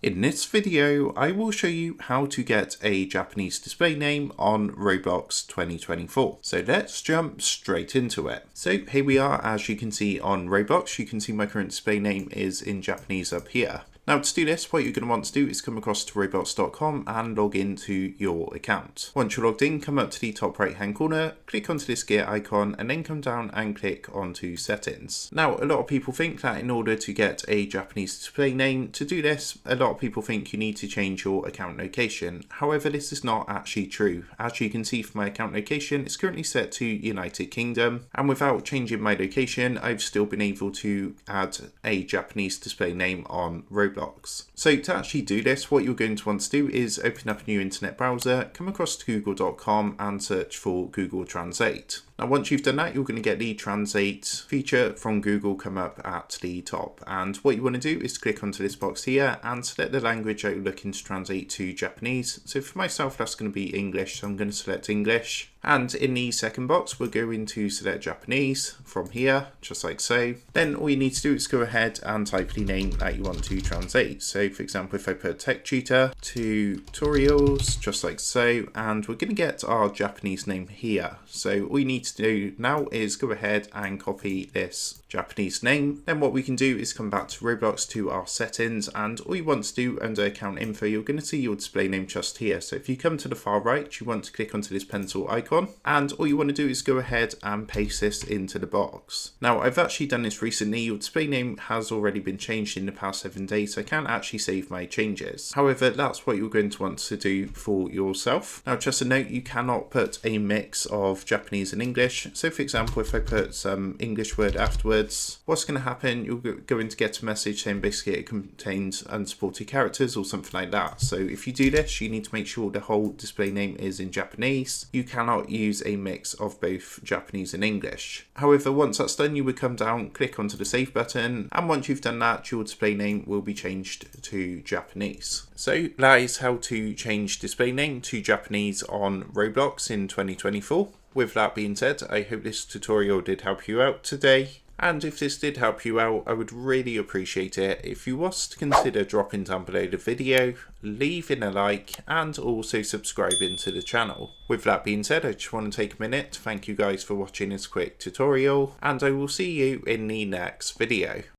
In this video, I will show you how to get a Japanese display name on Roblox 2024. So let's jump straight into it. So here we are, as you can see on Roblox, you can see my current display name is in Japanese up here. Now to do this, what you're going to want to do is come across to roblox.com and log into your account. Once you're logged in, come up to the top right hand corner, click onto this gear icon and then come down and click onto settings. Now a lot of people think that in order to get a Japanese display name, to do this, a lot of people think you need to change your account location. However, this is not actually true. As you can see from my account location, it's currently set to United Kingdom, and without changing my location, I've still been able to add a Japanese display name on Roblox. So to actually do this, what you're going to want to do is open up a new internet browser, come across to google.com and search for Google Translate. Now once you've done that, you're going to get the Translate feature from Google come up at the top. And what you want to do is click onto this box here and select the language that you're looking to translate to Japanese. So for myself, that's going to be English. So I'm going to select English. And in the second box, we're going to select Japanese from here, just like so. Then all you need to do is go ahead and type the name that you want to translate. So for example, if I put Tech Tutor, tutorials, just like so, and we're going to get our Japanese name here. So all you need to do now is go ahead and copy this Japanese name. Then what we can do is come back to Roblox to our settings, and all you want to do under account info, you're going to see your display name just here. So if you come to the far right, you want to click onto this pencil icon, and all you want to do is go ahead and paste this into the box. Now I've actually done this recently. Your display name has already been changed in the past 7 days, so I can't actually save my changes. However, that's what you're going to want to do for yourself. Now just a note, you cannot put a mix of Japanese and English. So for example, if I put some English word afterwards, what's going to happen, you're going to get a message saying basically it contains unsupported characters or something like that. So if you do this, you need to make sure the whole display name is in Japanese. You cannot use a mix of both Japanese and English. However, once that's done, you would come down, click onto the save button, and once you've done that, your display name will be changed to Japanese. So that is how to change display name to Japanese on Roblox in 2024. With that being said, I hope this tutorial did help you out today. And if this did help you out, I would really appreciate it if you was to consider dropping down below the video, leaving a like, and also subscribing to the channel. With that being said, I just want to take a minute to thank you guys for watching this quick tutorial, and I will see you in the next video.